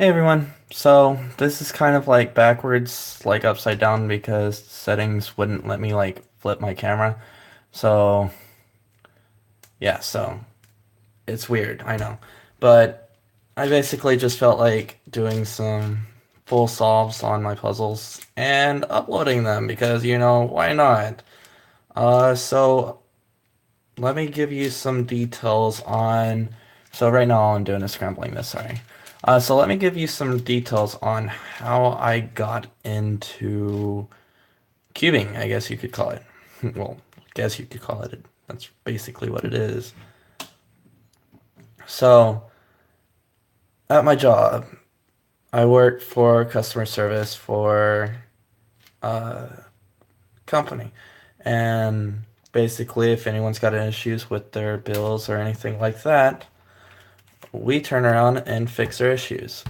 Hey everyone. So this is kind of like backwards, like upside down because settings wouldn't let me like flip my camera. So yeah, so it's weird, I know. But I basically just felt like doing some full solves on my puzzles and uploading them because, why not? So let me give you some details on. So right now all I'm doing is scrambling this, sorry. So let me give you some details on how I got into cubing, I guess you could call it. Well, I guess you could call it. That's basically what it is. So at my job, I work for customer service for a company. And basically, if anyone's got any issues with their bills or anything like that, we turn around and fix their issues.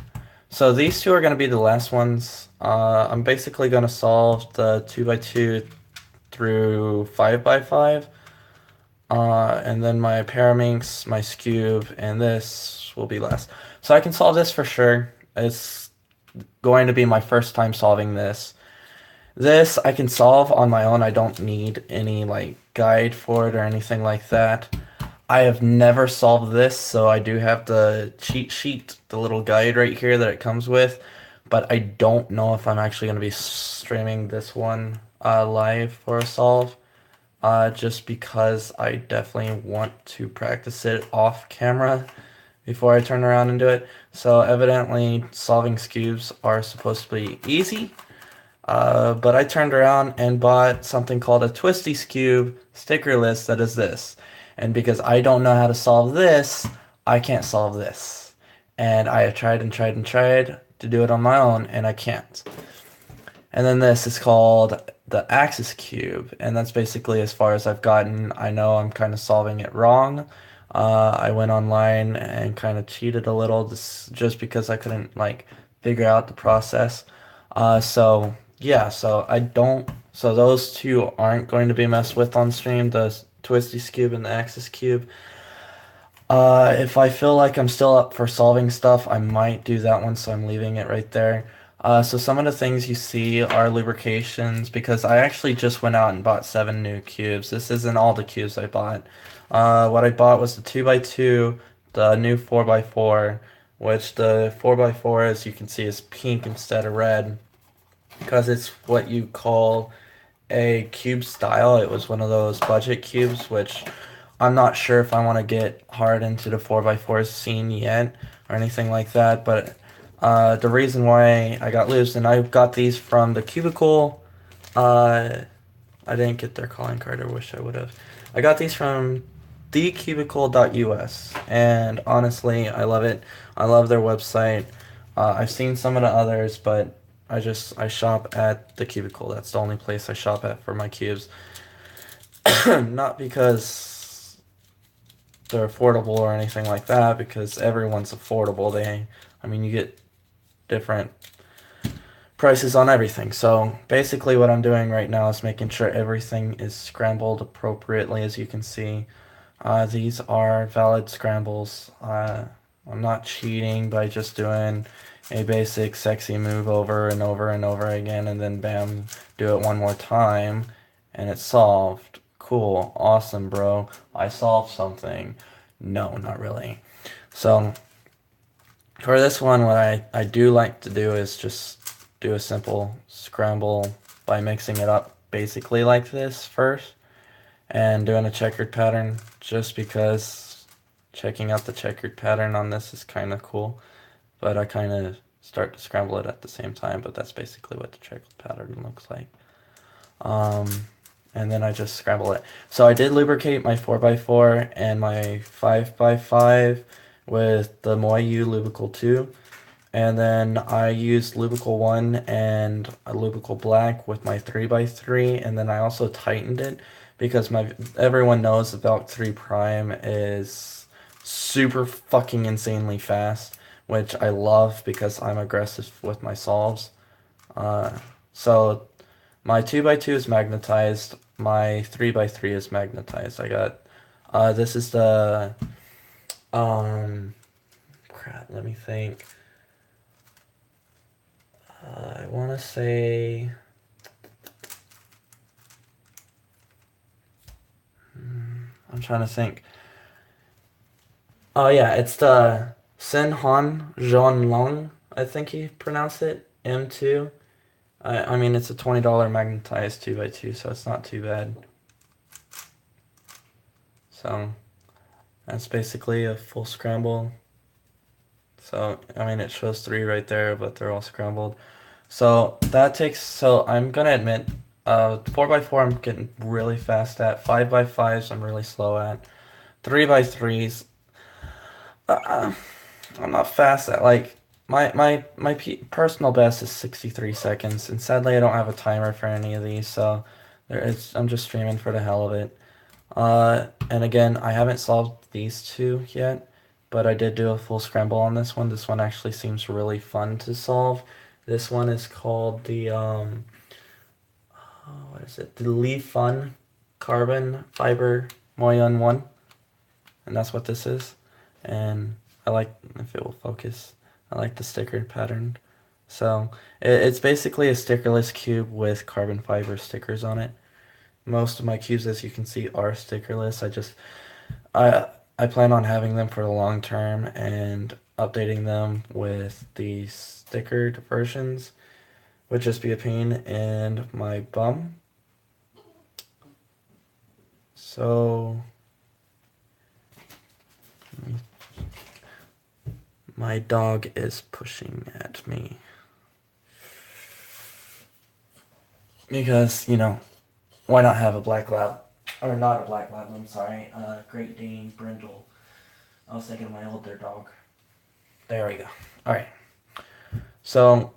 So these two are going to be the last ones. I'm basically going to solve the 2 by 2 through 5 by 5. And then my Paraminx, my Scube, and this will be last. So I can solve this for sure. It's going to be my first time solving this. This I can solve on my own. I don't need any like guide for it or anything like that. I have never solved this, so I do have the cheat sheet, the little guide right here that it comes with, but I don't know if I'm actually going to be streaming this one live for a solve, just because I definitely want to practice it off camera before I turn around and do it. So evidently solving cubes are supposed to be easy, but I turned around and bought something called a Twisty Cube sticker list that is this. And because I don't know how to solve this, I can't solve this. And I have tried and tried and tried to do it on my own, and I can't. And then this is called the Axis Cube, and that's basically as far as I've gotten. I know I'm kind of solving it wrong. I went online and kind of cheated a little just because I couldn't like figure out the process. So yeah, so I don't. So those two aren't going to be messed with on stream. The Twisty Cube and the Axis Cube. If I feel like I'm still up for solving stuff, I might do that one, so I'm leaving it right there. So some of the things you see are lubrications because I actually just went out and bought 7 new cubes. This isn't all the cubes I bought. What I bought was the 2 by 2, the new 4 by 4, which the 4 by 4, as you can see, is pink instead of red because it's what you call a cube style. It was one of those budget cubes, which I'm not sure if I want to get hard into the 4 by 4 scene yet or anything like that. But the reason why I got loose, and I got these from the Cubicle. Uh, I didn't get their calling card. I wish I would have. I got these from thecubicle.us, and honestly, I love it. I love their website. I've seen some of the others, but I shop at the Cubicle. That's the only place I shop at for my cubes. Not because they're affordable or anything like that, because everyone's affordable. I mean, you get different prices on everything. So basically, what I'm doing right now is making sure everything is scrambled appropriately, as you can see. These are valid scrambles. I'm not cheating by just doing a basic sexy move over and over and over again, and then bam, do it one more time, and it's solved. Cool, awesome, bro. I solved something. No, not really. So for this one, what I do like to do is just do a simple scramble by mixing it up basically like this first and doing a checkered pattern just because checking out the checkered pattern on this is kind of cool. But I kind of start to scramble it at the same time, but that's basically what the checkered pattern looks like. Um, and then I just scramble it. So I did lubricate my 4 by 4 and my 5 by 5 with the Moyu Lubrical 2. And then I used Lubrical 1 and a Lubrical Black with my 3 by 3. And then I also tightened it because everyone knows the Valk 3 Prime is super fucking insanely fast, which I love because I'm aggressive with my solves. So my 2 by 2 is magnetized. My 3 by 3 is magnetized. I got, this is the, crap, let me think. I want to say, I'm trying to think. Oh yeah, it's the Senhon Zhonglong, I think he pronounced it. M2. I mean, it's a $20 magnetized 2x2, so it's not too bad. So that's basically a full scramble. So, I mean, it shows three right there, but they're all scrambled. So I'm gonna admit, 4x4 I'm getting really fast at. 5x5s I'm really slow at. 3x3s, uh, I'm not fast at. Like, my personal best is 63 seconds, and sadly I don't have a timer for any of these, so I'm just streaming for the hell of it. And again, I haven't solved these two yet, but I did do a full scramble on this one. This one actually seems really fun to solve. This one is called what is it? The Lee Fun Carbon Fiber Moyon 1, and that's what this is. And I like, if it will focus, I like the sticker pattern. So it's basically a stickerless cube with carbon fiber stickers on it. Most of my cubes, as you can see, are stickerless. I I plan on having them for the long term and updating them with the stickered versions would just be a pain in my bum. So my dog is pushing at me because, why not have a black lab? Or not a black lab, I'm sorry, Great Dane Brindle. I was thinking of my older dog. There we go. Alright. So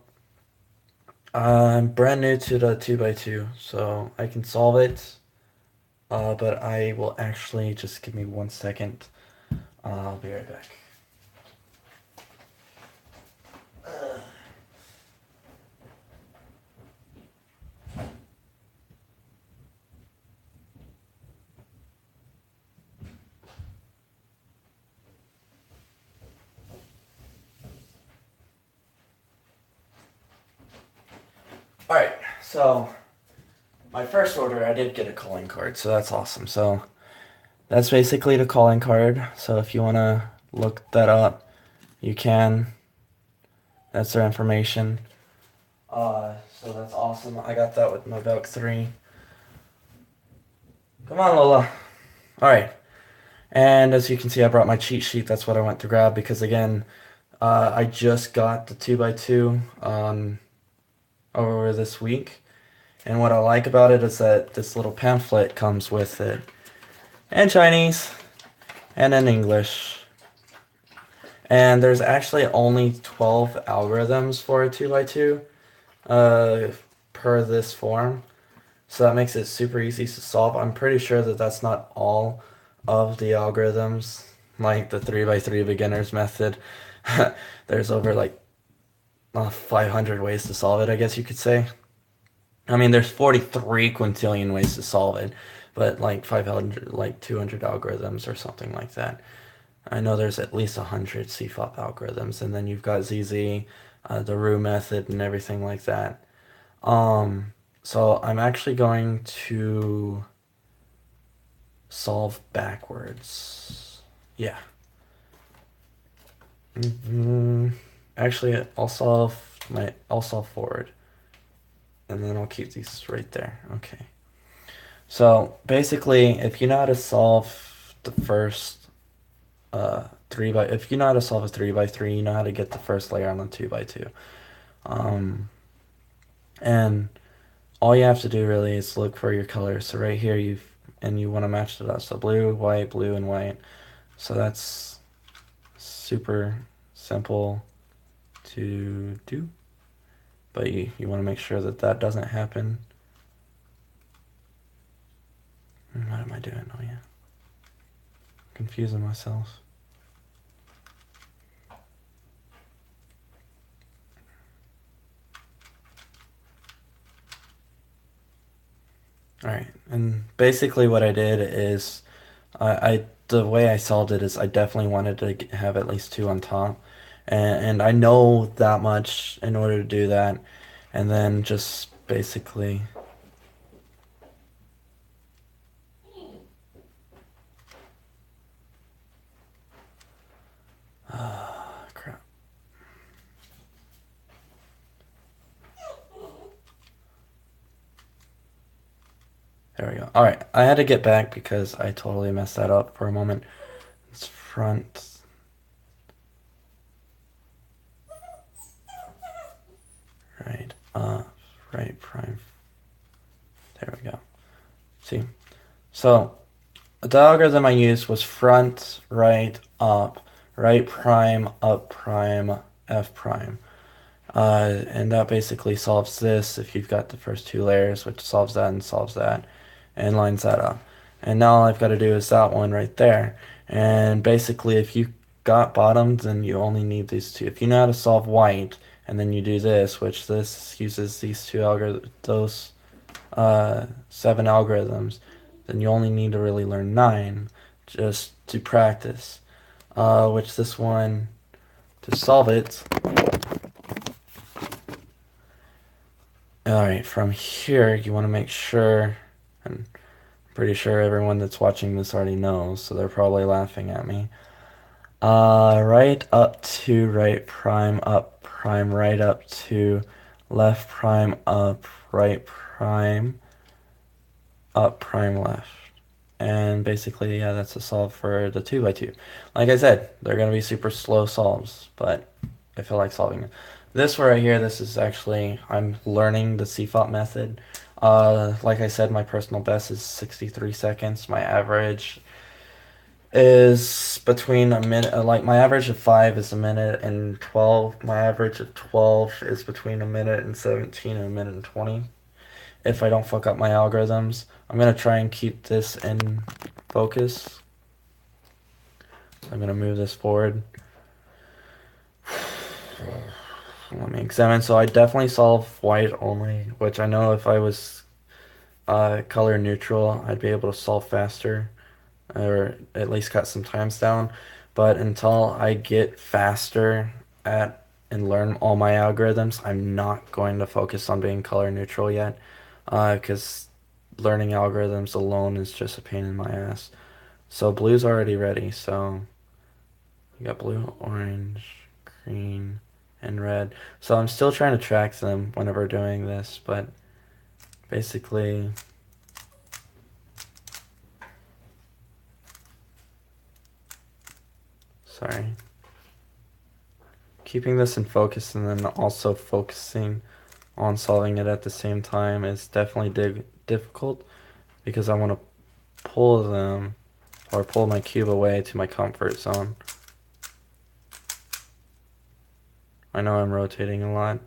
I'm brand new to the 2x2, so I can solve it. But I will actually just give me 1 second. I'll be right back. Alright, so my first order, I did get a calling card, so that's awesome. So that's basically the calling card. So if you want to look that up, you can. That's their information. So that's awesome. I got that with my Belk 3. Come on, Lola. Alright. And as you can see, I brought my cheat sheet. That's what I went to grab because, again, I just got the 2x2 over this week. And what I like about it is that this little pamphlet comes with it. In Chinese and in English. And there's actually only 12 algorithms for a 2x2 per this form. So that makes it super easy to solve. I'm pretty sure that that's not all of the algorithms, like the 3x3 beginners method. There's over like 500 ways to solve it, I guess you could say. I mean, there's 43 quintillion ways to solve it, but like 500, like 200 algorithms or something like that. I know there's at least 100 CFOP algorithms, and then you've got ZZ, the Roux method, and everything like that. So I'm actually going to solve backwards. Yeah. Actually, I'll solve forward, and then I'll keep these right there. Okay. So basically, if you know how to solve the first if you know how to solve a 3x3, you know how to get the first layer on the 2x2. And all you have to do really is look for your colors. So right here you want to match it up. So blue, and white. So that's super simple to do. But you want to make sure that that doesn't happen. What am I doing? Oh yeah. Confusing myself. Alright, and basically what I did is the way I solved it is I definitely wanted to have at least two on top. and I know that much in order to do that, and then just basically. Crap. There we go. All right, I had to get back because I totally messed that up for a moment. It's front. Right up, right prime. There we go. See? So the algorithm I used was front, right, prime, up prime, F prime. And that basically solves this if you've got the first two layers, which solves that and solves that and lines that up. And now all I've got to do is that one right there. And basically, if you got bottoms, then you only need these two. If you know how to solve white, and then you do this, which this uses these two algorithms, those 7 algorithms, then you only need to really learn 9 just to practice. Which this one, to solve it, alright, from here, you want to make sure, and I'm pretty sure everyone that's watching this already knows, so they're probably laughing at me. Right up to right prime, up prime, right up to left prime, up, right prime, up prime, left. And basically, yeah, that's a solve for the 2 by 2. Like I said, they're going to be super slow solves, but I feel like solving it. This right here, this is actually, I'm learning the CFOP method. Like I said, my personal best is 63 seconds. My average is between a minute, like my average of 5 is a minute and 12. My average of 12 is between a minute and 17 and a minute and 20. If I don't fuck up my algorithms, I'm going to try and keep this in focus. I'm going to move this forward. Let me examine. So I definitely solve white only, which I know if I was color neutral, I'd be able to solve faster, or at least cut some times down. But until I get faster at and learn all my algorithms, I'm not going to focus on being color neutral yet, because learning algorithms alone is just a pain in my ass. So blue's already ready. So you got blue, orange, green, and red. So I'm still trying to track them whenever doing this, but basically, sorry. Keeping this in focus and then also focusing on solving it at the same time is definitely difficult because I want to pull them or pull my cube away to my comfort zone. I know I'm rotating a lot.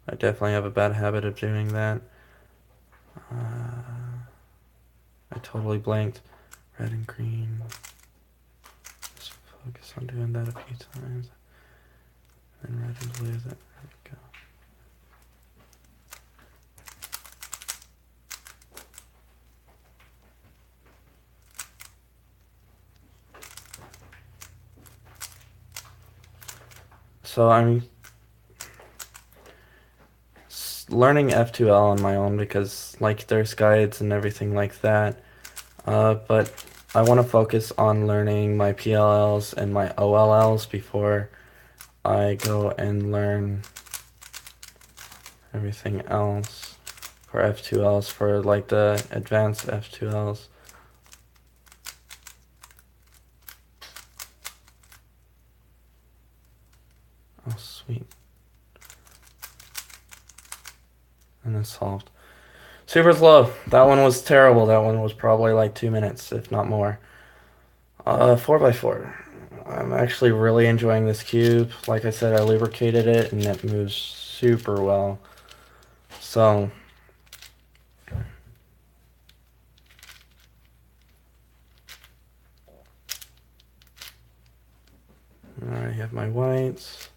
I definitely have a bad habit of doing that. I totally blanked. Red and green. Just focus on doing that a few times. And red and blue, there we go. So I'm learning F2L on my own because like there's guides and everything like that. But I want to focus on learning my PLLs and my OLLs before I go and learn everything else for F2Ls, for like the advanced F2Ls. Oh, sweet. And it's solved. Super slow. That one was terrible. That one was probably like 2 minutes, if not more. 4x4. I'm actually really enjoying this cube. Like I said, I lubricated it and it moves super well. So, I have my whites.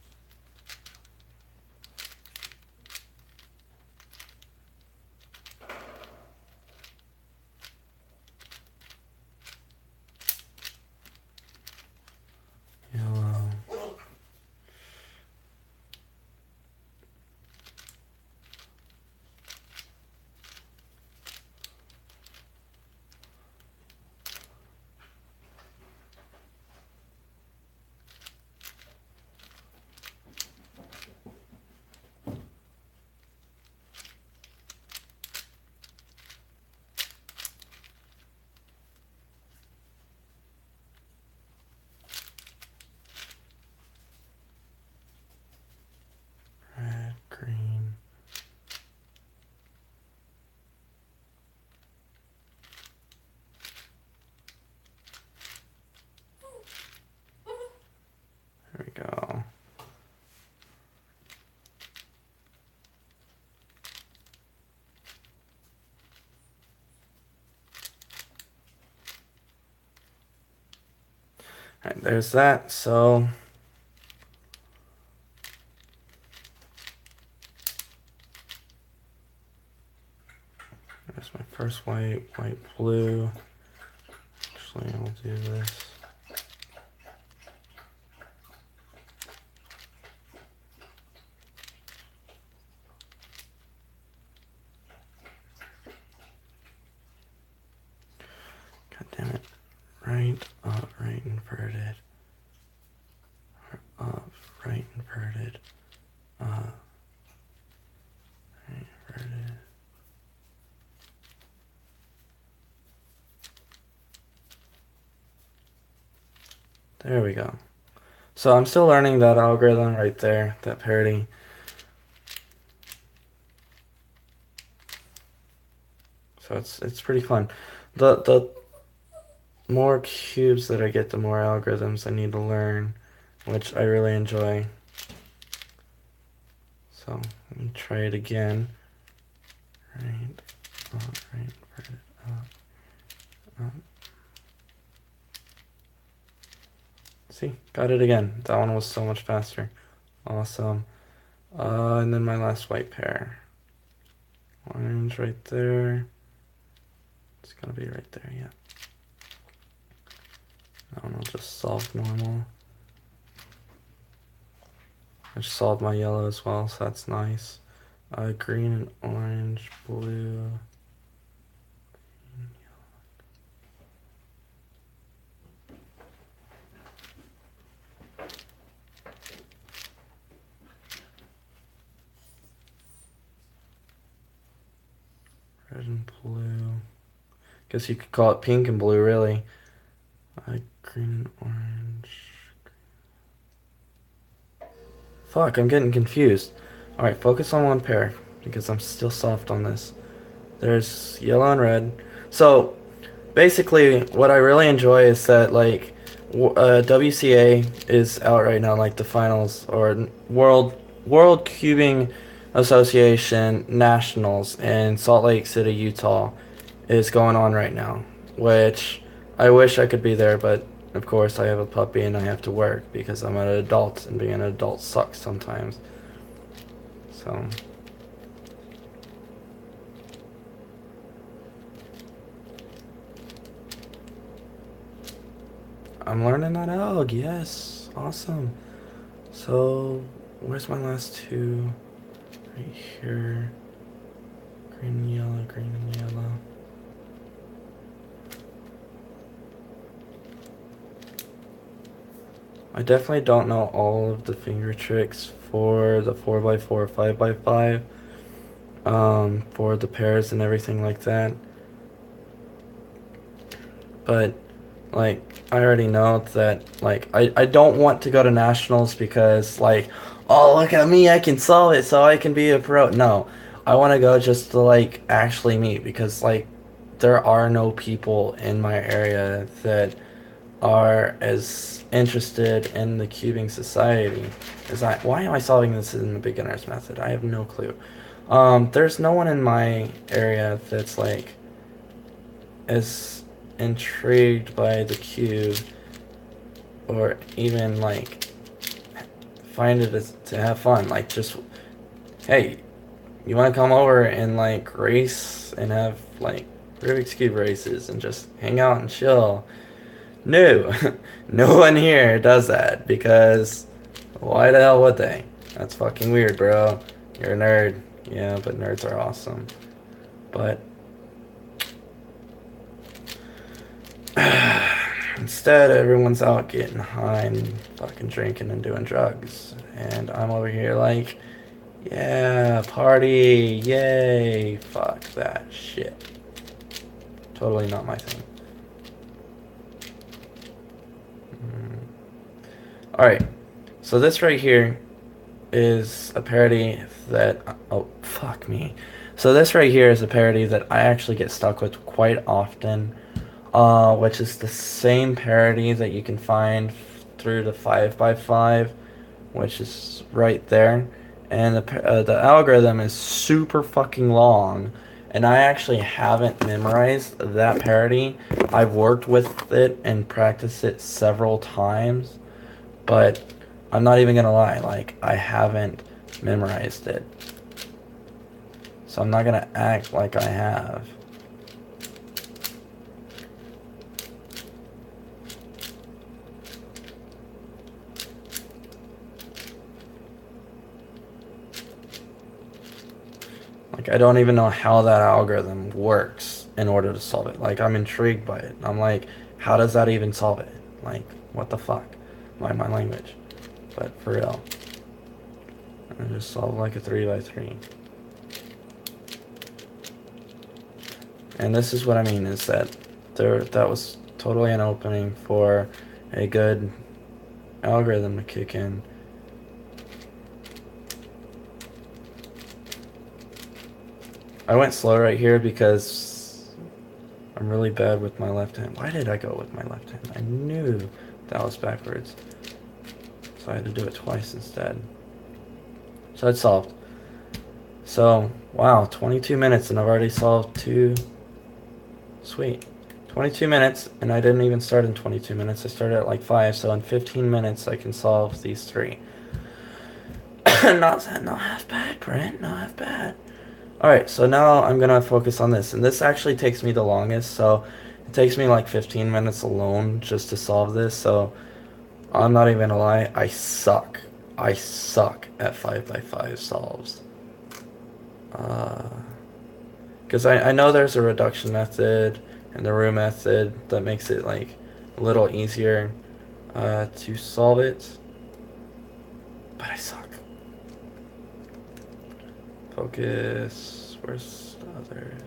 Yellow. Alright, there's that. So there's my first white, white, blue. Actually, I'll do this. God damn it. Right, up, right, inverted. Up, right, inverted. Up, right, inverted. There we go. So I'm still learning that algorithm right there, that parity. So it's pretty fun. The more cubes that I get, the more algorithms I need to learn, which I really enjoy. So let me try it again. Right, up, right, inverted, up, up. See, got it again. That one was so much faster. Awesome. And then my last white pair. Orange right there. It's gonna be right there, yeah. That one will just solve normal. I just solved my yellow as well, so that's nice. Green and orange, blue. Red and blue. Guess you could call it pink and blue, really. Green and orange. Fuck, I'm getting confused. Alright, focus on one pair, because I'm still soft on this. There's yellow and red. So, basically, what I really enjoy is that, like, WCA is out right now, like the finals, or World Cubing Association Nationals in Salt Lake City, Utah, is going on right now, which I wish I could be there, but of course I have a puppy and I have to work because I'm an adult and being an adult sucks sometimes. So I'm learning that alg, yes, awesome. So where's my last two? Right here. Green and yellow, green and yellow. I definitely don't know all of the finger tricks for the 4x4, 5x5, for the pairs and everything like that. But, like, I already know that, like, I don't want to go to nationals because, like, oh, look at me, I can solve it so I can be a pro. No, I want to go just to, like, actually meet because, like, there are no people in my area that are as interested in the cubing society as I. Why am I solving this in the beginner's method? I have no clue. There's no one in my area that's like as intrigued by the cube or even like find it as, to have fun. Like just, hey, you want to come over and like race and have like Rubik's Cube races and just hang out and chill. No, no one here does that because why the hell would they? That's fucking weird, bro. You're a nerd. Yeah, but nerds are awesome. But instead, everyone's out getting high and fucking drinking and doing drugs. And I'm over here like, yeah, party, yay. Fuck that shit. Totally not my thing. Alright, so this right here is a parody that, oh, fuck me. So this right here is a parody that I actually get stuck with quite often, which is the same parody that you can find through the 5x5, which is right there. And the algorithm is super fucking long, and I actually haven't memorized that parity. I've worked with it and practiced it several times, but I'm not even gonna lie, like, I haven't memorized it. So I'm not gonna act like I have. Like, I don't even know how that algorithm works in order to solve it. Like, I'm intrigued by it. I'm like, how does that even solve it? Like, what the fuck? My language. But for real. I just solve like a 3x3. And this is what I mean, is that that was totally an opening for a good algorithm to kick in. I went slow right here because I'm really bad with my left hand. Why did I go with my left hand? I knew that was backwards. So I had to do it twice instead. So it's solved. So, wow, 22 minutes and I've already solved two. Sweet. 22 minutes, and I didn't even start in 22 minutes. I started at like 5, so in 15 minutes I can solve these 3. Not half bad, Brent. Not half bad. Alright, so now I'm gonna focus on this. And this actually takes me the longest, so it takes me like 15 minutes alone just to solve this. So I'm not even gonna lie, I suck. I suck at 5x5 solves. Because I know there's a reduction method and the root method that makes it like a little easier to solve it. But I suck. Focus. Where's the others?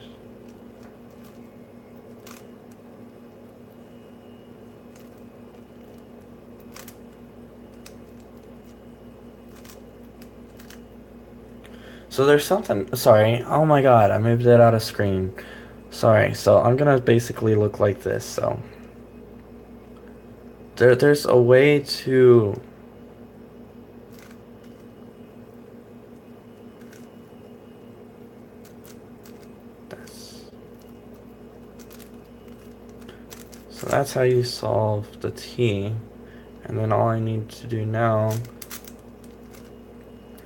So there's something. Sorry. Oh my god, I moved it out of screen. Sorry. So I'm gonna basically look like this. So there's a way to. So that's how you solve the T. And then all I need to do now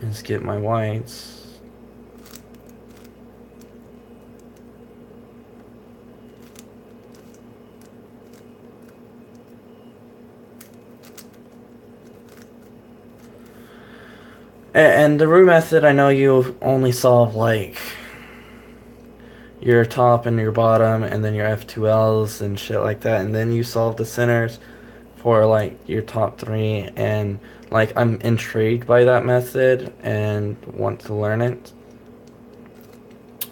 is get my whites. And the root method, I know you only solve like your top and your bottom and then your F2Ls and shit like that, and then you solve the centers for like your top 3, and like I'm intrigued by that method and want to learn it,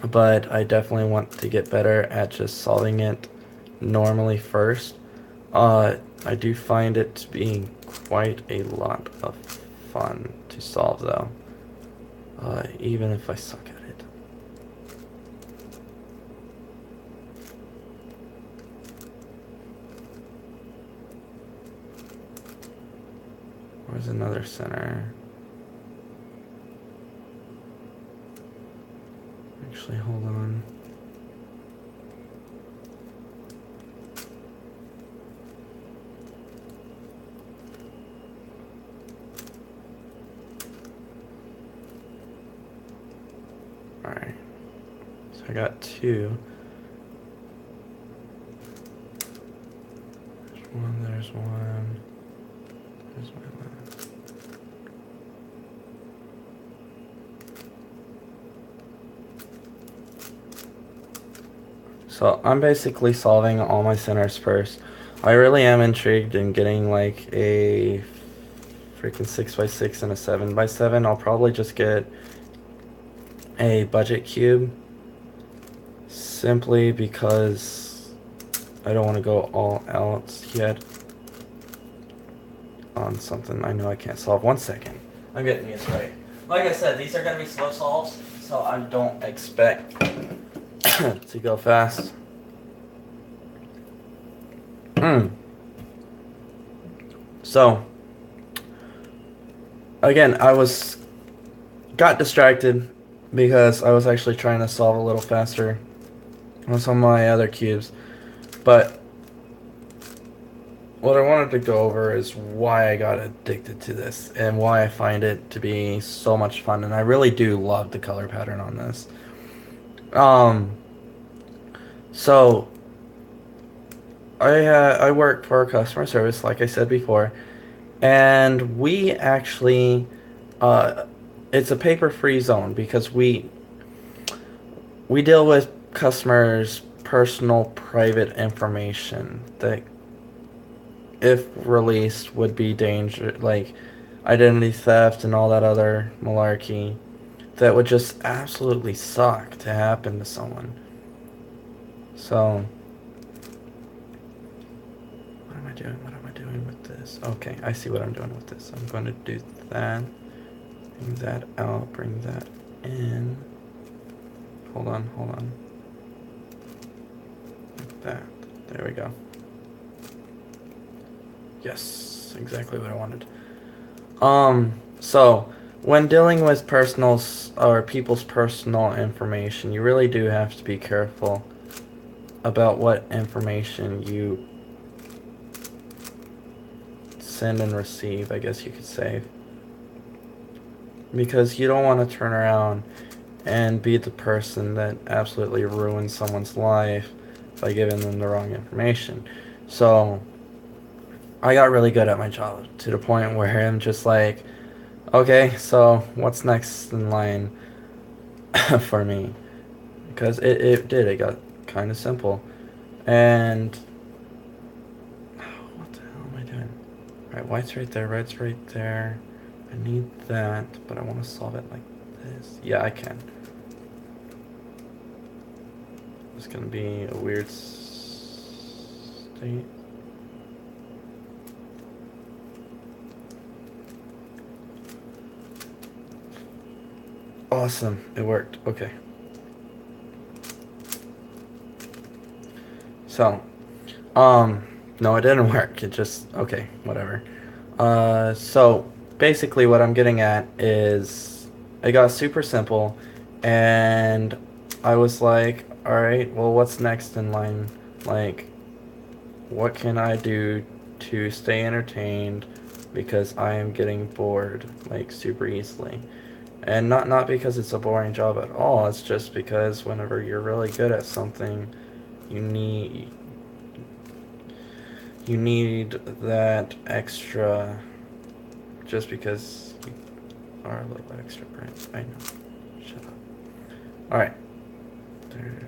but I definitely want to get better at just solving it normally first. I do find it to be quite a lot of fun to solve though, even if I suck at it. Where's another center? Actually, hold on. Alright. So I got 2. There's 1, there's 1. There's my last. So I'm basically solving all my centers first. I really am intrigued in getting like a freaking 6x6 and a 7x7. I'll probably just get a budget cube simply because I don't want to go all out yet on something I know I can't solve. 1 second. I'm getting these right. Like I said, these are going to be slow solves, so I don't expect to go fast. So, again, got distracted because I was actually trying to solve a little faster on some of my other cubes. But what I wanted to go over is why I got addicted to this and why I find it to be so much fun. And I really do love the color pattern on this. Um, so I work for customer service, like I said before, and we actually uh, it's a paper-free zone because we deal with customers' personal, private information that, if released, would be danger, like identity theft and all that other malarkey that would just absolutely suck to happen to someone. So, what am I doing? What am I doing with this? Okay, I see what I'm doing with this. I'm going to do that. Bring that out. Bring that in. Hold on, hold on. Like that. There we go. Yes, exactly what I wanted. So when dealing with or people's personal information, you really do have to be careful about what information you send and receive, I guess you could say. Because you don't want to turn around and be the person that absolutely ruins someone's life by giving them the wrong information. So I got really good at my job to the point where I'm just like, okay, so what's next in line for me? Because it got kind of simple. And what the hell am I doing? Alright, white's right there, red's right there. I need that, but I want to solve it like this. Yeah, I can. It's gonna be a weird state. Awesome, it worked. Okay. So, no, it didn't work. It just, okay, whatever. So basically what I'm getting at is it got super simple and I was like, all right, well, what's next in line? Like, what can I do to stay entertained because I am getting bored like super easily. And not because it's a boring job at all, it's just because whenever you're really good at something, you need you need that extra just because you are a little extra bright. I know. Shut up. Alright. There's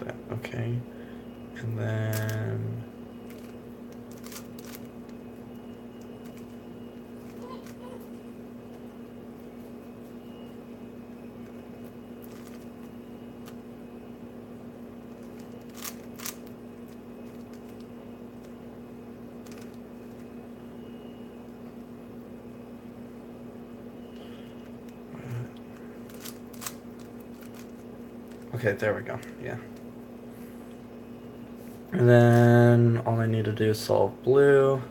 that. Okay. And then okay, there we go. Yeah. And then all I need to do is solve blue,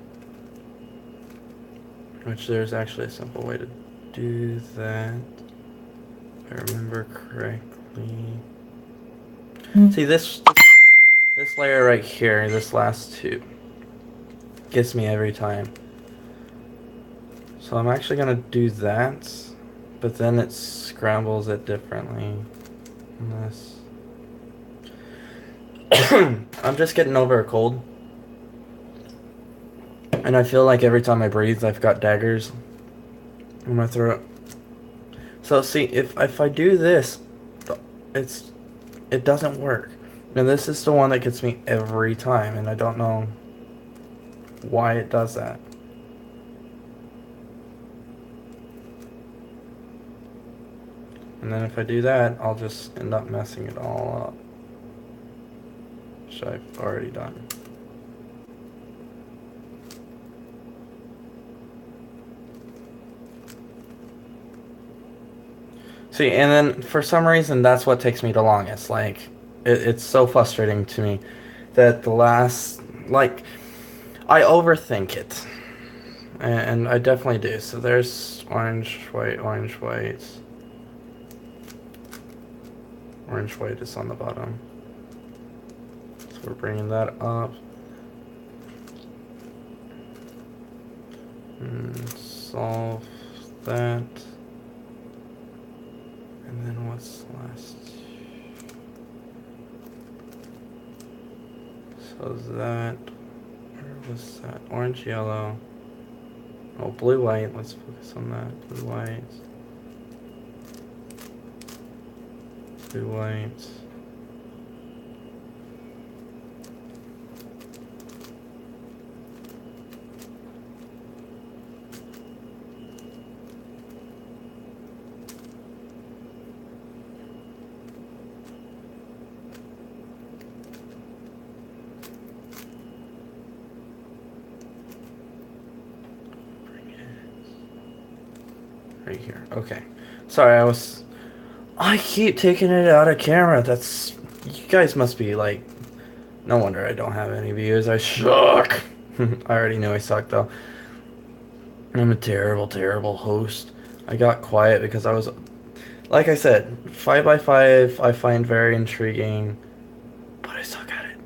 which there's actually a simple way to do that, if I remember correctly. See, this layer right here, this last two, gets me every time. So I'm actually gonna do that, but then it scrambles it differently. Unless I'm just getting over a cold, and I feel like every time I breathe, I've got daggers in my throat. So see, if I do this, it doesn't work. And this is the one that gets me every time, and I don't know why it does that. And then if I do that, I'll just end up messing it all up, which I've already done. See, and then for some reason, that's what takes me the longest. Like, it's so frustrating to me that the last, like, I overthink it. And I definitely do. So there's orange, white, orange, white is on the bottom. So we're bringing that up. And solve that. And then what's last? So that, where was that? Orange, yellow. Oh, blue, white. Let's focus on that. Blue, white. Blue, white. Right here. Okay. Sorry, I keep taking it out of camera. You guys must be like, no wonder I don't have any views. I suck. I already knew I sucked though. I'm a terrible, terrible host. I got quiet because like I said, 5 by 5 I find very intriguing, but I suck at it.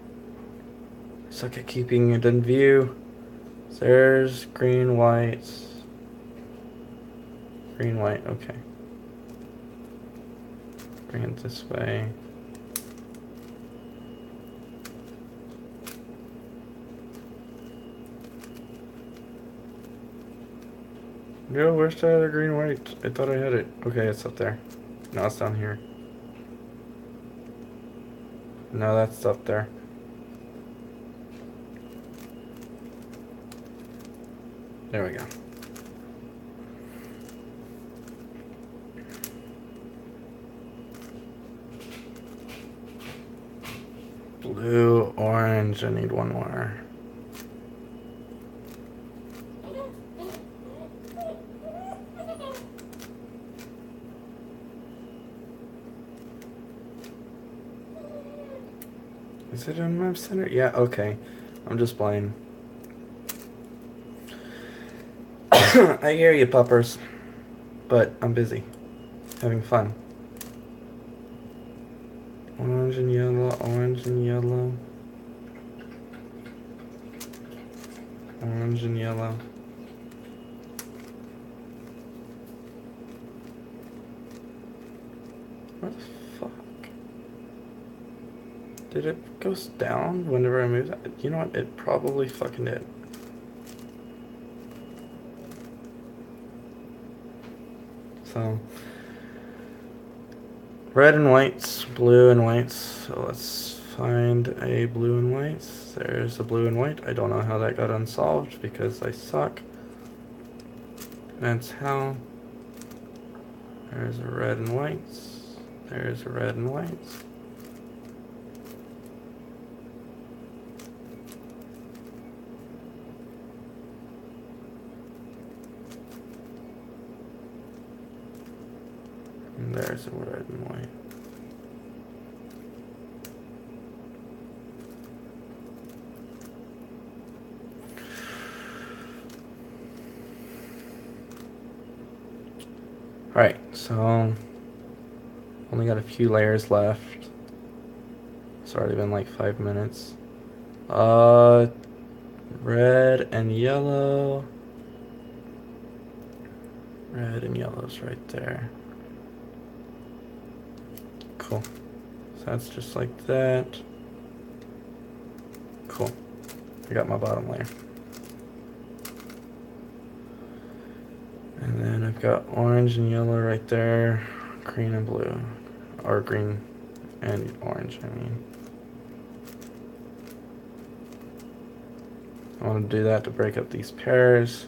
I suck at keeping it in view. So there's green, white. Green, white, okay. Bring it this way. Yo, where's the other green, white? I thought I had it. Okay, it's up there. No, it's down here. No, that's up there. There we go. Blue, orange, I need one more. Is it in my center? Yeah, okay. I'm just blind. I hear you, puppers. But I'm busy. Having fun. Orange and yellow, orange and yellow. Orange and yellow. What the fuck? Did it go down whenever I moved that? You know what? It probably fucking did. So, red and whites, blue and whites. So let's find a blue and whites. There's a blue and white. I don't know how that got unsolved because I suck. That's how. There's a red and whites. There's a red and whites. And there's a red and white. Alright, so only got a few layers left. It's already been like 5 minutes. Red and yellow. Red and yellow's right there. Cool. So that's just like that. Cool. I got my bottom layer. And then I've got orange and yellow right there. Green and blue. Or green and orange, I mean. I want to do that to break up these pairs.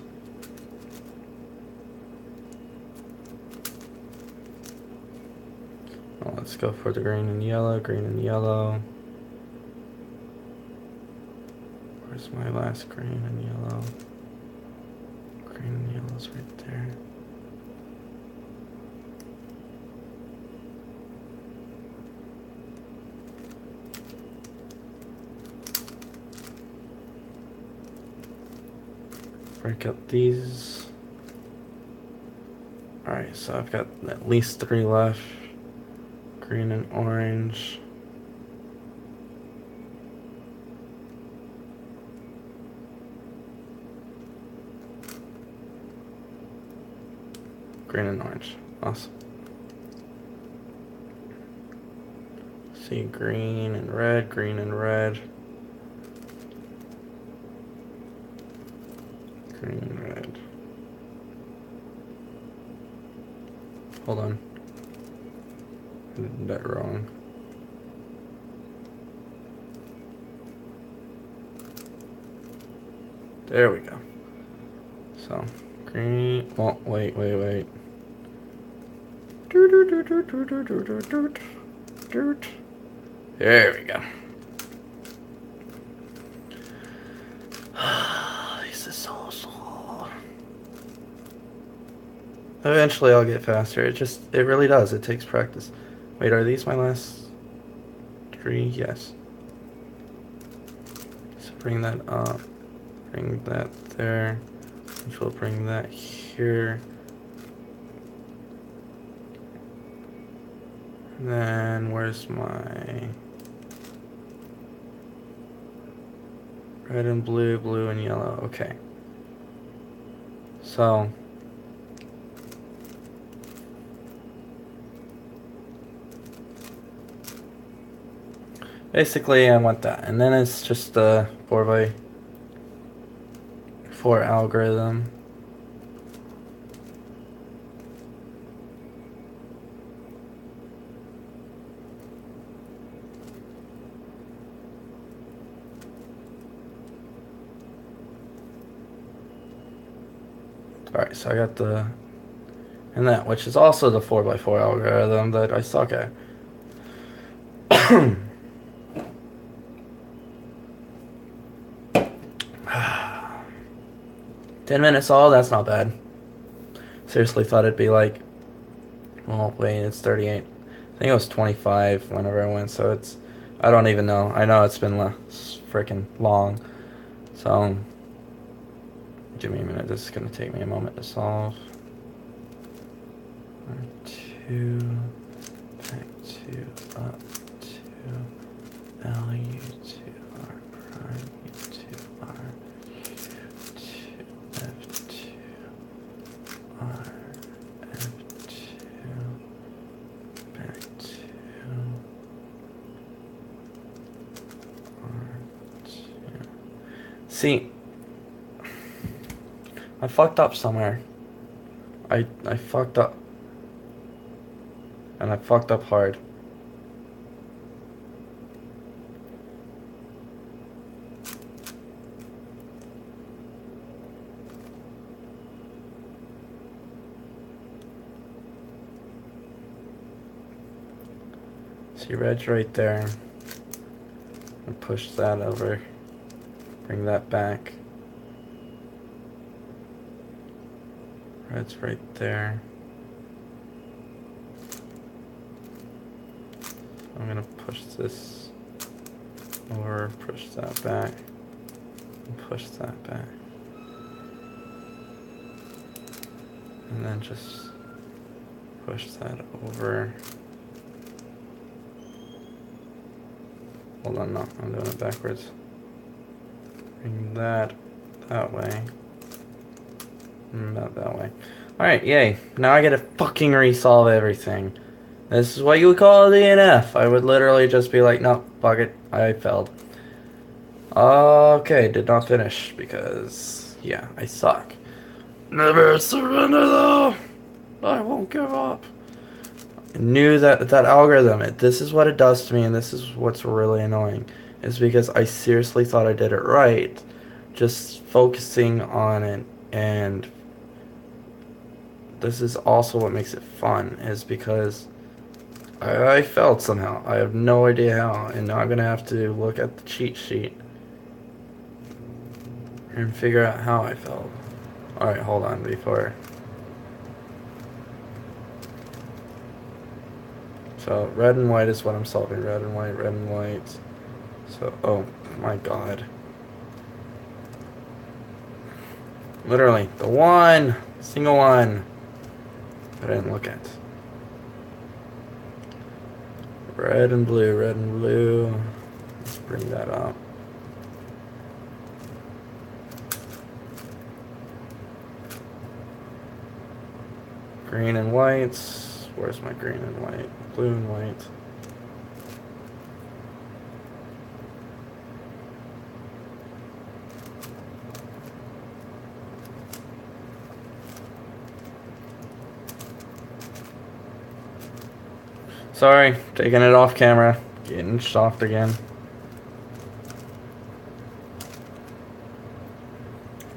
Well, let's go for the green and yellow, green and yellow. Where's my last green and yellow? Green and yellow's right there. break up these. Alright, so I've got at least 3 left. Green and orange. Green and orange. Awesome. See, green and red, green and red. Green and red. Hold on. I did that wrong. There we go. So, green. Oh, wait. There we go. This is so slow. Eventually I'll get faster. It really does. It takes practice. Wait, are these my last 3? Yes. So bring that up. Bring that there. Which will bring that here. And then where's my red and blue, blue and yellow? Okay. So basically I want that. And then it's just the 4x4 algorithm. Alright, so I got and that, which is also the 4x4 algorithm that I suck at. 10 minutes all, that's not bad. Seriously thought it'd be like, well, wait, it's 38. I think it was 25 whenever I went, so I don't even know. I know it's been freaking long. So, give me a minute. This is going to take me a moment to solve. 2, back 2, up 2, value 2, r prime, u2, r, 2, f2, r, f2, back 2, r2. See, I fucked up somewhere. I fucked up. And I fucked up hard. See, red's right there. And push that over. Bring that back. Red's right there. I'm gonna push this over, push that back, and push that back. And then just push that over. Hold on, no, I'm doing it backwards. Bring that way. Not that way. Alright, yay. Now I gotta fucking resolve everything. This is what you would call a DNF. I would literally just be like, no, fuck it, I failed. Okay, did not finish because, yeah, I suck. Never surrender though. I won't give up. I knew that algorithm, this is what it does to me, and this is what's really annoying. Is because I seriously thought I did it right. Just focusing on it, and this is also what makes it fun, is because I failed somehow. I have no idea how, and now I'm gonna have to look at the cheat sheet and figure out how I failed. Alright, hold on before. So, red and white is what I'm solving. Red and white, red and white. So, oh my god. Literally, the one, single one that I didn't look at. Red and blue, red and blue. Let's bring that up. Green and white. Where's my green and white? Blue and white. Sorry, taking it off camera. Getting soft again.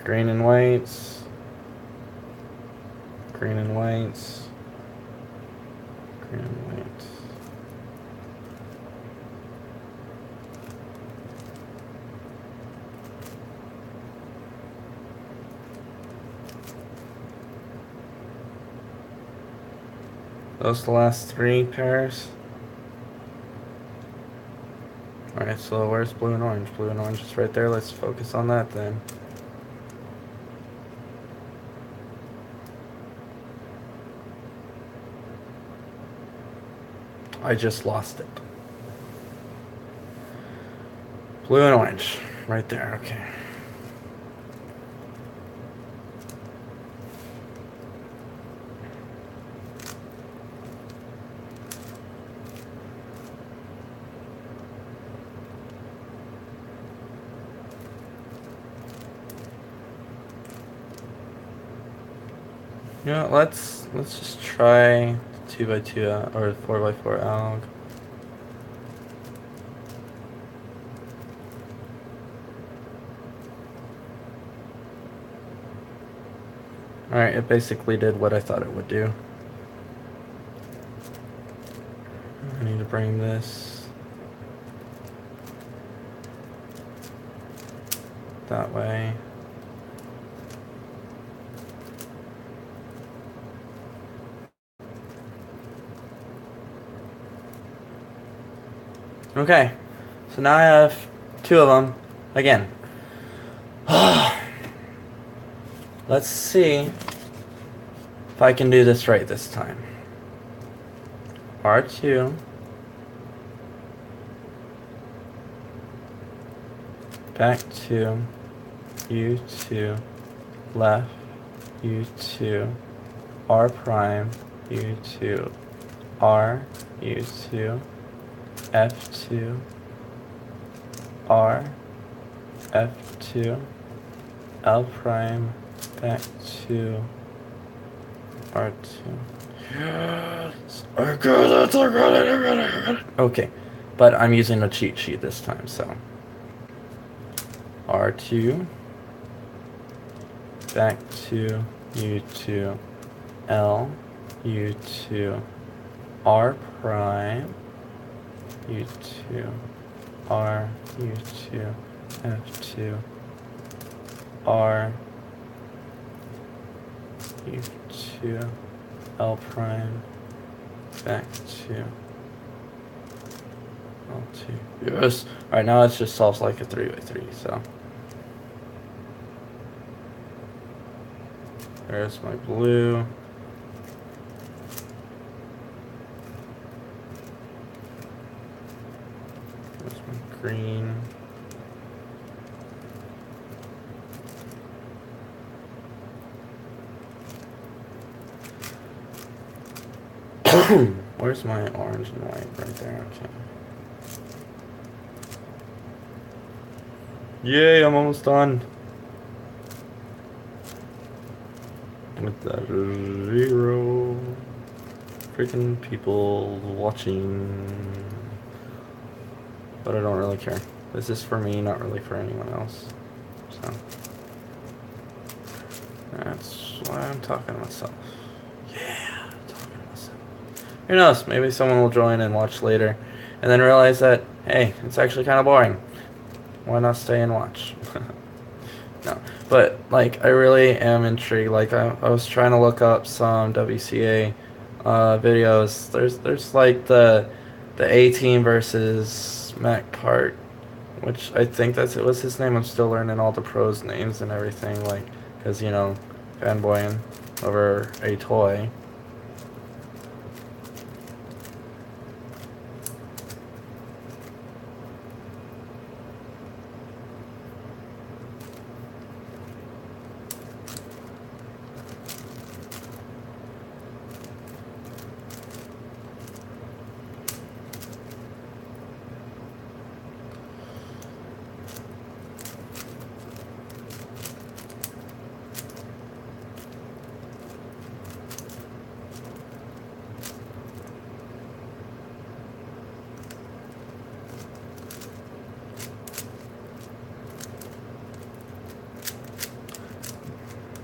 Green and whites. Green and whites. Green and whites. Those are the last three pairs. Alright, so where's blue and orange? Blue and orange is right there. Let's focus on that then. I just lost it. Blue and orange. Right there, okay. You know, let's just try 2x2 or 4x4 alg. Alright, it basically did what I thought it would do. I need to bring this that way. Okay, so now I have two of them again. Let's see if I can do this right this time. R2. Back to U2. Left U2. R prime U2. R U2. F2. R F2. L prime back to R2. Yes! I got it! I got it! I got it! I got it! Okay, but I'm using a cheat sheet this time, so R2 back to U2 L U2 R prime U2 R U2 F2 R U2 L prime back to L2. Yes. Alright, now it just solves like a 3x3, so there's my blue. There's my green. Where's my orange and white? Right there, okay. Yay, I'm almost done. With that 0 freaking people watching. But I don't really care. This is for me, not really for anyone else. So that's why I'm talking to myself. Yeah, talking to myself. Who knows? Maybe someone will join and watch later and then realize that, hey, it's actually kind of boring. Why not stay and watch? No, but like I really am intrigued. Like I was trying to look up some WCA videos. There's like the A-Team versus Mac Part, which I think it was his name. I'm still learning all the pros names and everything. Like because, you know, fanboying over a toy.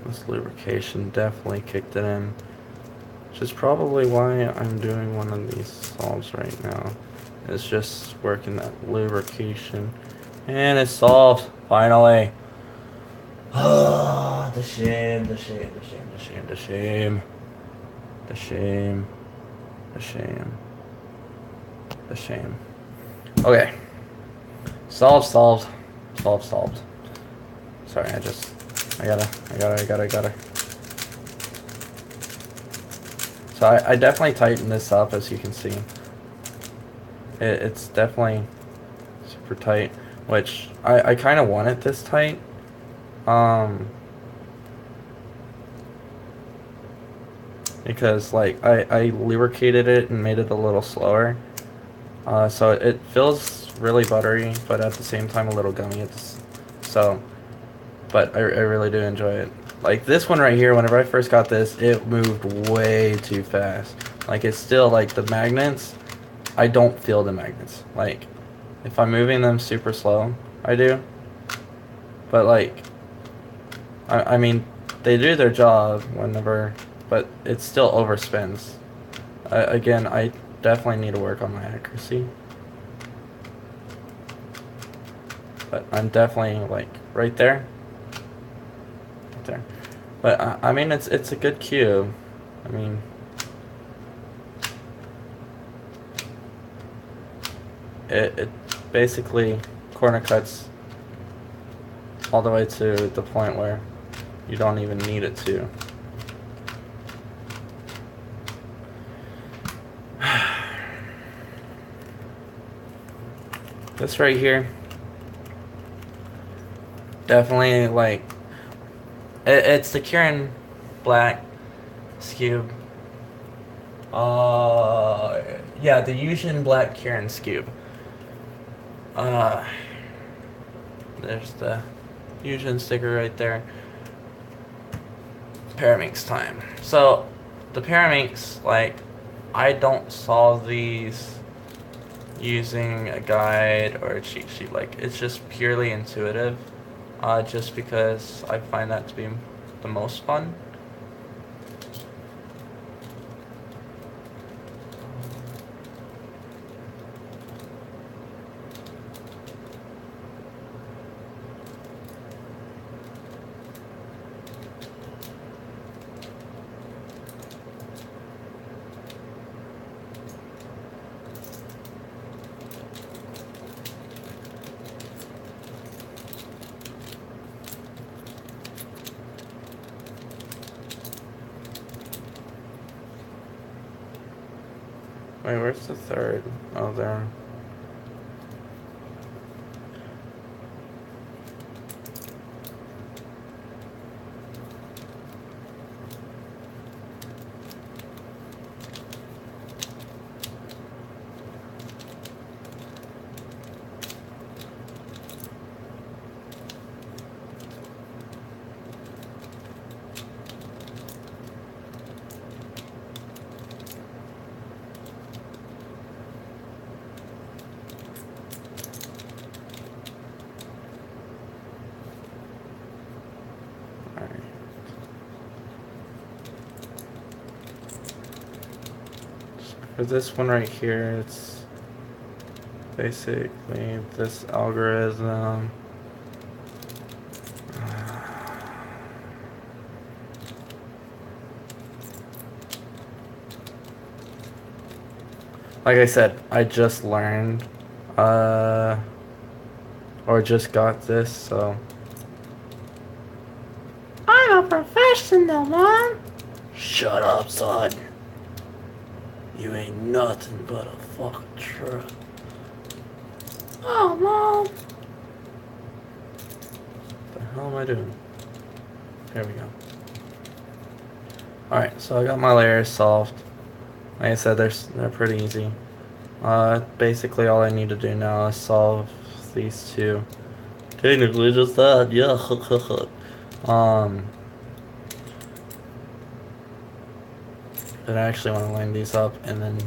This lubrication definitely kicked it in, which is probably why I'm doing one of these solves right now. It's just working that lubrication. And it's solved, finally. Ah, the shame, the shame, the shame, the shame, the shame. The shame. The shame. The shame. Okay. Solved, solved. Solved, solved. Sorry, I gotta. So I definitely tightened this up, as you can see. It's definitely super tight, which I kind of want it this tight. Because like I lubricated it and made it a little slower. So it feels really buttery, but at the same time a little gummy. But I really do enjoy it. Like this one right here, whenever I first got this, it moved way too fast. Like it's still like the magnets, I don't feel the magnets. Like if I'm moving them super slow, I do. But like, I mean, they do their job whenever, but it still overspins. Again, I definitely need to work on my accuracy. But I'm definitely like right there. Right there. But I mean, it's a good cube. I mean, it basically corner cuts all the way to the point where you don't even need it to. This right here, definitely like it's the Kirin Black Scube. Yeah, the Yushin Black Kirin Scube. Uh, there's the Yushin sticker right there. Paraminx time. So, the Paraminx, like, I don't solve these using a guide or a cheat sheet. Like, it's just purely intuitive. Just because I find that to be the most fun. Wait, where's the third? Oh, there. Alright. For this one right here, it's basically this algorithm. Like I said, I just learned, or just got this, so. I'm I'm a professional, Mom. Shut up, son. You ain't nothing but a fucking truck. Oh, Mom. What the hell am I doing? There we go. Alright, so I got my layers solved. Like I said, they're pretty easy. Basically all I need to do now is solve these two. Technically just that, yeah. um, but I actually want to line these up and then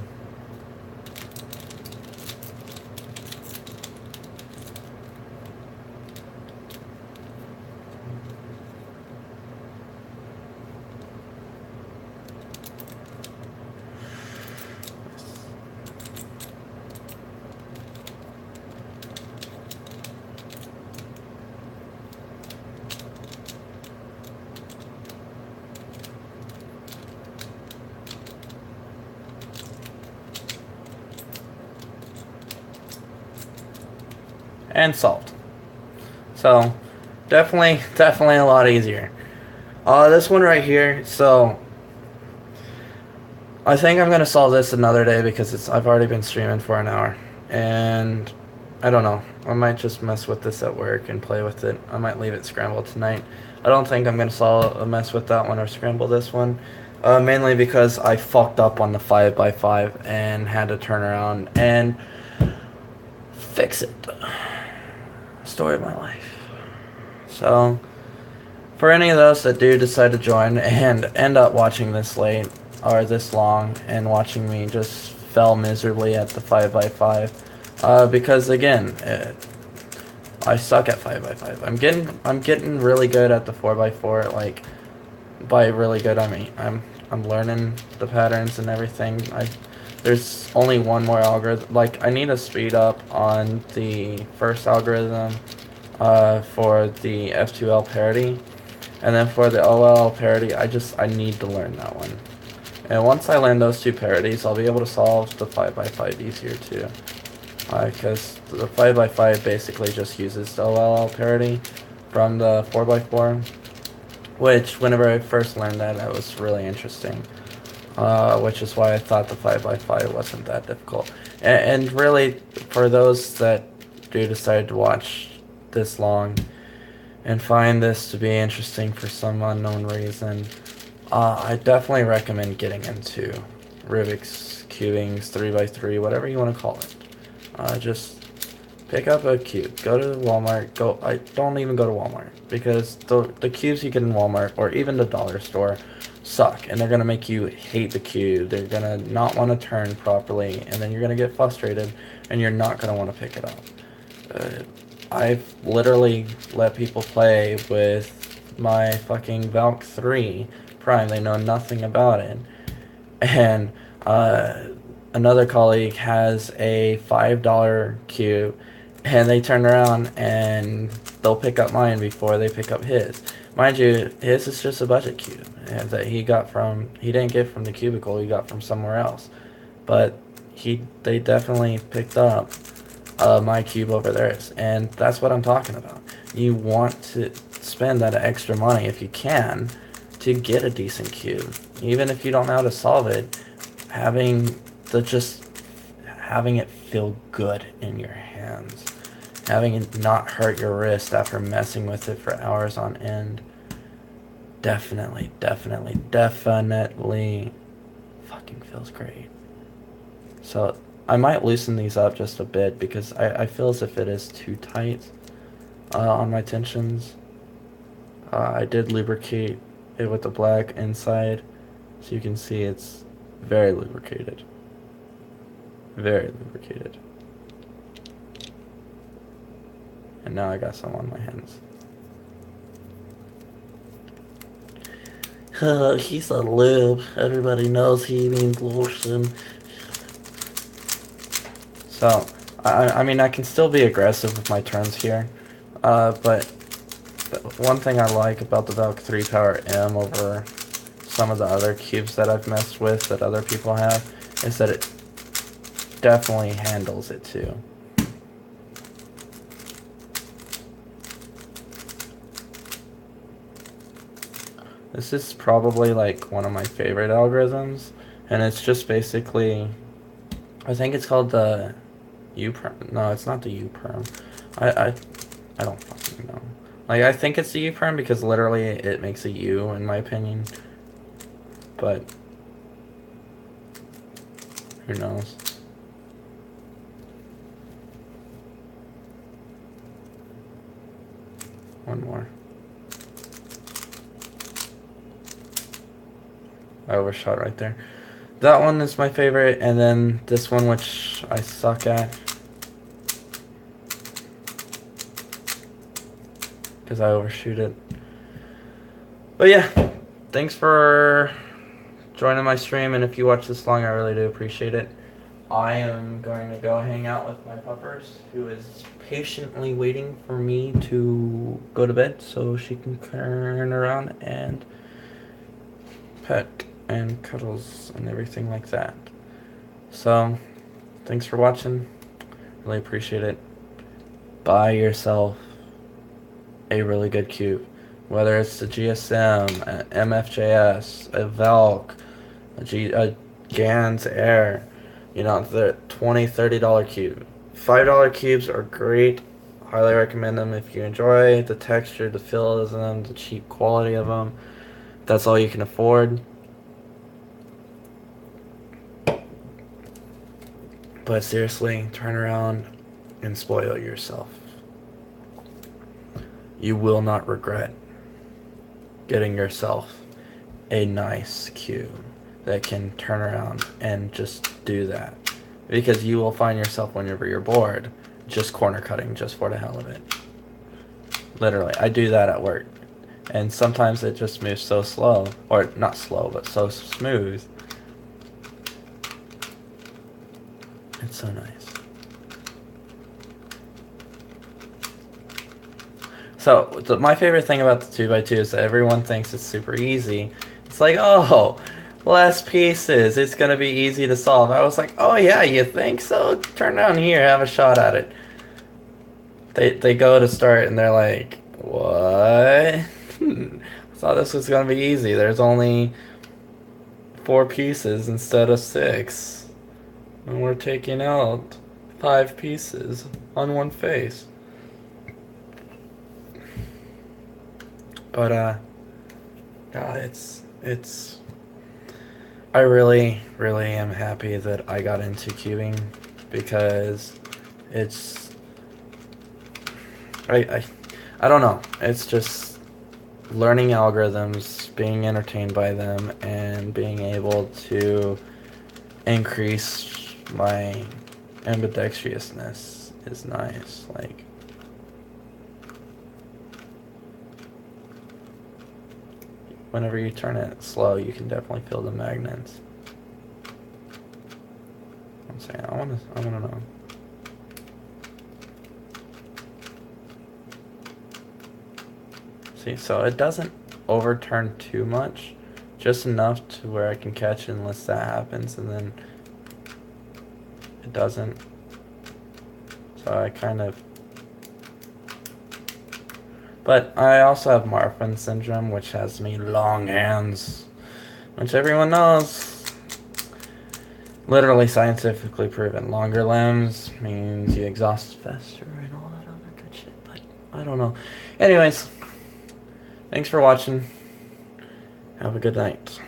and solved. So definitely a lot easier. This one right here. So I think I'm gonna solve this another day because I've already been streaming for an hour, and I don't know. I might just mess with this at work and play with it. I might leave it scrambled tonight. I don't think I'm gonna solve a mess with that one or scramble this one, mainly because I fucked up on the 5x5 and had to turn around and fix it. Story of my life. So for any of those that do decide to join and end up watching this late or this long and watching me just fail miserably at the 5x5, because again, I suck at 5x5. I'm getting really good at the 4x4. Like by really good, I mean I'm learning the patterns and everything. There's only one more algorithm. Like I need to speed up on the first algorithm, for the F2L parity. And then for the OL parity, I need to learn that one. And once I learn those two parities, I'll be able to solve the 5x5 easier too. Because the 5x5 basically just uses the OL parity from the 4x4. Which, whenever I first learned that, that was really interesting. Which is why I thought the 5x5 wasn't that difficult. And really, for those that do decide to watch this long, and find this to be interesting for some unknown reason, I definitely recommend getting into Rubik's Cubing's 3x3, whatever you want to call it. Just pick up a cube, go to Walmart, I don't even go to Walmart, because the cubes you get in Walmart, or even the dollar store, suck, and they're going to make you hate the cube, they're going to not want to turn properly, and then you're going to get frustrated, and you're not going to want to pick it up. I've literally let people play with my fucking Valk 3 Prime. They know nothing about it. And another colleague has a $5 cube, and they turn around and they'll pick up mine before they pick up his. Mind you, his is just a budget cube that he didn't get from the cubicle, he got from somewhere else. But they definitely picked up my cube over theirs, and that's what I'm talking about. You want to spend that extra money if you can to get a decent cube, even if you don't know how to solve it. Having having it feel good in your hands, having it not hurt your wrist after messing with it for hours on end, definitely fucking feels great. So I might loosen these up just a bit because I feel as if it is too tight on my tensions. I did lubricate it with the black inside, so you can see it's very lubricated. Very lubricated. And now I got some on my hands. He's a lube. Everybody knows he means lotion. So, I mean, I can still be aggressive with my turns here, but one thing I like about the Valk 3 Power M over some of the other cubes that I've messed with that other people have is that it definitely handles it too. This is probably like one of my favorite algorithms, and it's just basically, I think it's called the U-perm. No, it's not the U-perm. I don't fucking know. Like, I think it's the U-perm because literally it makes a U in my opinion, but who knows? One more. I overshot right there. That one is my favorite, and then this one, which I suck at. Because I overshoot it. But yeah, thanks for joining my stream, and if you watch this long, I really do appreciate it. I am going to go hang out with my puppers, who is patiently waiting for me to go to bed so she can turn around and pet and cuddles and everything like that. So, thanks for watching. Really appreciate it. Buy yourself a really good cube. Whether it's the GSM, a MFJS, a Velk, a Gans Air, you know, the $20, $30 cube. $5 cubes are great. Highly recommend them if you enjoy the texture, the feel of them, the cheap quality of them. That's all you can afford. But seriously, turn around and spoil yourself. You will not regret getting yourself a nice cube that can turn around and just do that. Because you will find yourself whenever you're bored just corner cutting just for the hell of it. Literally, I do that at work. And sometimes it just moves so slow, or not slow, but so smooth. It's so nice. So, my favorite thing about the 2x2 is that everyone thinks it's super easy. It's like, oh, less pieces. It's going to be easy to solve. I was like, oh yeah, you think so? Turn down here, have a shot at it. They go to start and they're like, what? I thought this was going to be easy. There's only 4 pieces instead of 6. And we're taking out 5 pieces on one face. But, God, it's, I really, really am happy that I got into cubing because it's, I don't know, it's just learning algorithms, being entertained by them, and being able to increase my ambidextrousness is nice, like, whenever you turn it slow, you can definitely feel the magnets. I'm saying, I wanna know. See, so it doesn't overturn too much, just enough to where I can catch it unless that happens, and then it doesn't. So I kind of. But I also have Marfan syndrome, which has me long hands, which everyone knows. Literally scientifically proven. Longer limbs means you exhaust faster and all that other good shit, but I don't know. Anyways, thanks for watching. Have a good night.